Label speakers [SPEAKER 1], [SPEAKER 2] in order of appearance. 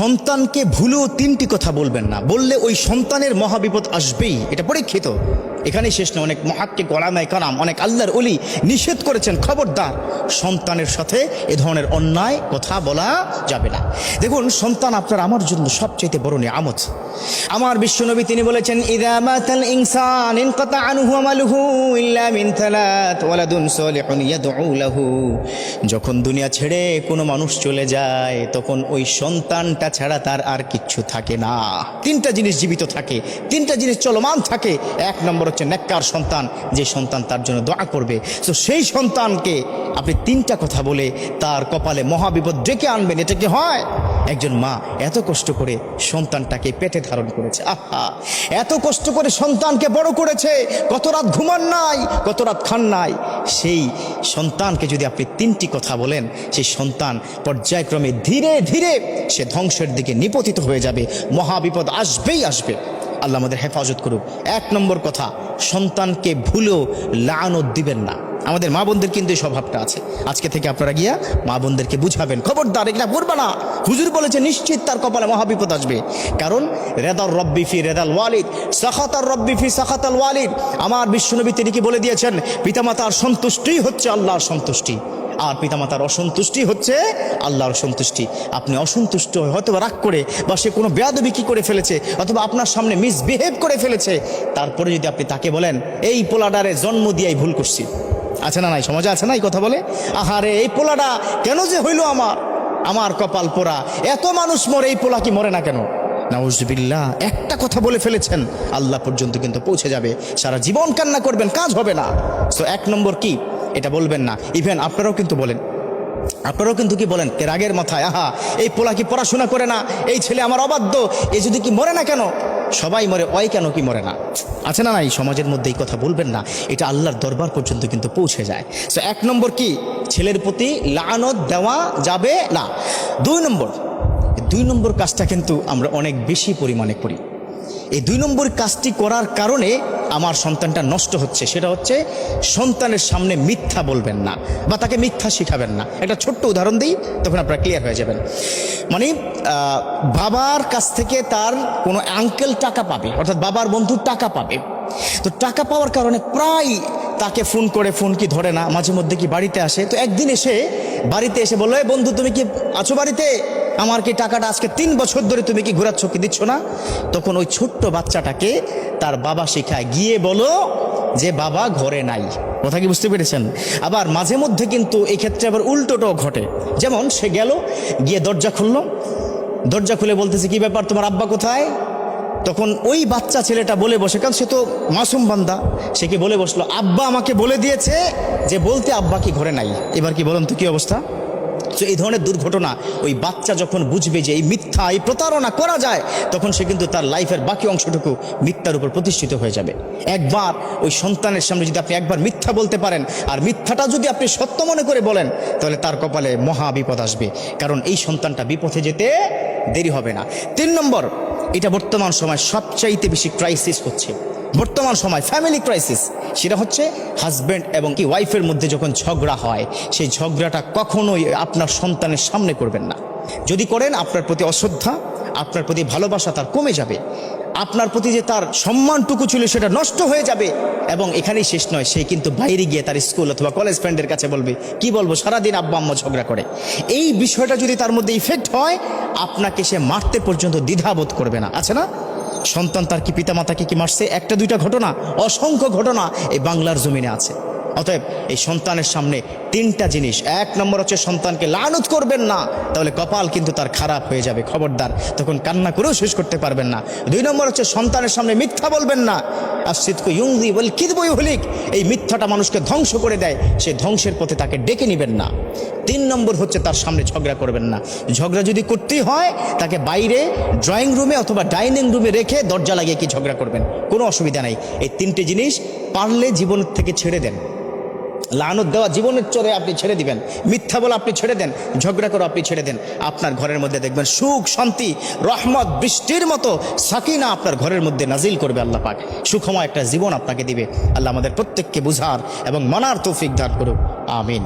[SPEAKER 1] সন্তানকে ভুলেও তিনটি কথা বলবেন না, বললে ওই সন্তানের মহাবিপদ আসবেই, এটা পরীক্ষিত। এখানেই শেষ না, অনেক মুহাক্কিক উলামায়ে কেরাম, অনেক আল্লাহর ওলি নিষেধ করেছেন, খবরদার সন্তানের সাথে এ ধরনের অন্যায় কথা বলা যাবে না। দেখুন, সন্তান আপনার আমার জন্য সবচেয়ে বড় নিয়ামত। আমার বিশ্বনবী তিনি বলেছেন, ইযা মাতাল ইনসান ইনকাতা আনহু আমালুহু ইল্লা মিন থালাত ওয়ালাদুন সালিহুন ইয়াদউ লাহু। যখন দুনিয়া ছেড়ে কোনো মানুষ চলে যায়, তখন ওই সন্তানটা ছাড়া তার আর কিচ্ছু থাকে না। তিনটা জিনিস জীবিত থাকে, তিনটা জিনিস চলমান থাকে। এক নম্বর হচ্ছে নেককার সন্তান, যে সন্তান তার জন্য দোয়া করবে। তো সেই সন্তানকে আপনি তিনটা কথা বলে তার কপালে মহাবিপদ ডেকে আনবেন, এটা কি হয়? একজন মা এত কষ্ট করে সন্তানটাকে পেটে ধারণ করেছে, আহা, এত কষ্ট করে সন্তানকে বড় করেছে, কত রাত ঘুমান নাই, কত রাত খান নাই। সেই সন্তানকে যদি আপনি তিনটি কথা বলেন, সেই সন্তান পর্যায়ক্রমে ধীরে ধীরে সে ধ্বংসের দিকে নিপতিত হয়ে যাবে, মহাবিপদ আসবেই আসবে। আল্লাহ আমাদের হেফাজত করুক। এক নম্বর কথা, সন্তানকে ভুলেও লানত দিবেন না। আমাদের মা বোনদের কিন্তু এই স্বভাবটা আছে। আজকে থেকে আপনারা গিয়া মা বোনদেরকে বুঝাবেন, খবরদার এটা করবে না। হুজুর বলেছে নিশ্চিত তার কপালে মহাবিপদ আসবে। কারণ রেদাল রব্বি ফি রেদাল ওয়ালিদ, সাখাতার রব্বি ফি সাখাতাল ওয়ালিদ। আমার বিশ্বনবী তিনি কি বলে দিয়েছেন, পিতামাতার সন্তুষ্টি হচ্ছে আল্লাহর সন্তুষ্টি, আর পিতামাতার অসন্তুষ্টি হচ্ছে আল্লাহর সন্তুষ্টি। আপনি অসন্তুষ্ট হয়তো রাগ করে, বা সে কোনো বেয়াদবি কি করে ফেলেছে, অথবা আপনার সামনে মিসবিহেভ করে ফেলেছে, তারপরে যদি আপনি তাকে বলেন, এই পোলাডারে জন্ম দিয়াই ভুল করছি, আছে না নাই, সমাজে আছে না এই কথা বলে, আহারে এই পোলাটা কেন যে হইল, আমার কপাল পোড়া, এত মানুষ মরে, এই পোলা কি মরে না কেন? নাউজুবিল্লাহ, একটা কথা বলে ফেলেছেন, আল্লাহ পর্যন্ত কিন্তু পৌঁছে যাবে, সারা জীবন কান্না করবেন, কাজ হবে না। তো এক নম্বর কি, এটা বলবেন না। ইভেন আপনারাও কিন্তু বলেন, আপনারাও কিন্তু কি বলেন রাগের মাথায়, আহা এই পোলা কি পড়াশোনা করে না, এই ছেলে আমার অবাধ্য, এই যদি কি মরে না কেন, সবাই মরে, ওই কেন কি মরে না, আছে না নাই, সমাজের মধ্যে এই কথা বলবেন না, এটা আল্লাহর দরবার পর্যন্ত কিন্তু পৌঁছে যায়। তো এক নম্বর কি, ছেলের প্রতি লানত দেওয়া যাবে না। দুই নম্বর কাজটা কিন্তু আমরা অনেক বেশি পরিমাণে করি। এই দুই নম্বর কাজটি করার কারণে আমার সন্তানটা নষ্ট হচ্ছে, সেটা হচ্ছে সন্তানের সামনে মিথ্যা বলবেন না, বা তাকে মিথ্যা শিখাবেন না। একটা ছোট্ট উদাহরণ দিই, তখন আপনারা ক্লিয়ার হয়ে যাবেন। মানে বাবার কাছ থেকে তার কোনো আঙ্কেল টাকা পাবে, অর্থাৎ বাবার বন্ধু টাকা পাবে। তো টাকা পাওয়ার কারণে প্রায় তাকে ফোন করে, ফোন কি ধরে না, মাঝে মধ্যে কি বাড়িতে আসে। তো একদিন এসে বাড়িতে এসে বললো, এই বন্ধু তুমি কি আছো বাড়িতে, আমার কি টাকাটা আজকে 3 বছর ধরে তুমি কি ঘোরাচ্ছ, কি দিচ্ছ না? তখন ওই ছোট্ট বাচ্চাটাকে তার বাবা শেখায়, গিয়ে বলো যে বাবা ঘরে নাই। কথা কি বুঝতে পেরেছেন? আবার মাঝে মধ্যে কিন্তু এই ক্ষেত্রে আবার উল্টোটাও ঘটে। যেমন সে গেল, গিয়ে দরজা খুললো, দরজা খুলে বলতেছে, কি ব্যাপার, তোমার আব্বা কোথায়? তখন ওই বাচ্চা ছেলেটা বলে বসে, কারণ সে তো মাসুম বান্দা, সে কি বলে বসলো, আব্বা আমাকে বলে দিয়েছে যে বলতে আব্বা কি ঘরে নাই। এবার কি বলুন তো কি অবস্থা? তো এই ধরনের দুর্ঘটনা ওই বাচ্চা যখন বুঝবে যে এই মিথ্যা, এই প্রতারণা করা যায়, তখন সে কিন্তু তার লাইফের বাকি অংশটুকু মিথ্যার উপর প্রতিষ্ঠিত হয়ে যাবে। একবার ওই সন্তানের সামনে যদি আপনি একবার মিথ্যা বলতে পারেন, আর মিথ্যাটা যদি আপনি সত্য মনে করে বলেন, তাহলে তার কপালে মহা বিপদ আসবে, কারণ এই সন্তানটা বিপথে যেতে দেরি হবে না। 3 নম্বর, এটা বর্তমান সময় সবচাইতে বেশি ক্রাইসিস হচ্ছে, বর্তমান সময় ফ্যামিলি ক্রাইসিস। সেটা হচ্ছে হাজব্যান্ড এবং কি ওয়াইফের মধ্যে যখন ঝগড়া হয়, সেই ঝগড়াটা কখনোই আপনার সন্তানের সামনে করবেন না। যদি করেন, আপনার প্রতি অশ্রদ্ধা, আপনার প্রতি ভালোবাসা তার কমে যাবে, আপনার প্রতি যে তার সম্মানটুকু ছিল সেটা নষ্ট হয়ে যাবে। এবং এখানেই শেষ নয়, সে কিন্তু বাইরে গিয়ে তার স্কুল অথবা কলেজ ফ্রেন্ডের কাছে বলবে, কি বলবো, সারাদিন আব্বা আম্মা ঝগড়া করে। এই বিষয়টা যদি তার মধ্যে ইফেক্ট হয়, আপনাকে সে মারতে পর্যন্ত দ্বিধাবোধ করবে না, আছে না? সন্তান তার কি পিতামাতাকে কি মারছে? একটা দুইটা ঘটনা, অসংখ্য ঘটনা এই বাংলার জমিনে আছে। অতএব এই সন্তানের সামনে 3টা জিনিস, 1 নম্বর হচ্ছে সন্তানকে লানত করবেন না, তাহলে কপাল কিন্তু তার খারাপ হয়ে যাবে, খবরদার, তখন কান্না করেও শেষ করতে পারবেন না। 2 নম্বর হচ্ছে সন্তানের সামনে মিথ্যা বলবেন না, আসিদকু ইউযি ওয়াল কিযবু ইহলিক, এই মিথ্যাটা মানুষকে ধ্বংস করে দেয়, সে ধ্বংসের পথে তাকে ডেকে নেবেন না। 3 নম্বর হচ্ছে তার সামনে ঝগড়া করবেন না। ঝগড়া যদি করতেই হয়, তাকে বাইরে ড্রয়িং রুমে অথবা ডাইনিং রুমে রেখে দরজা লাগিয়ে কি ঝগড়া করবেন, কোনো অসুবিধা নাই। এই 3টে জিনিস পারলে জীবনের থেকে ছেড়ে দেন। লানত দেওয়া জীবনের চরে আপনি ছেড়ে দিবেন, মিথ্যা বলা আপনি ছেড়ে দেন, ঝগড়া করা আপনি ছেড়ে দেন। আপনার ঘরের মধ্যে দেখবেন সুখ, শান্তি, রহমত, বৃষ্টির মতো সাকিনা আপনার ঘরের মধ্যে নাজিল করবে আল্লাহ পাক। সুখময় একটা জীবন আপনাকে দিবে। আল্লাহ আমাদের প্রত্যেককে বুঝার এবং মানার তৌফিক দান করুক, আমিন।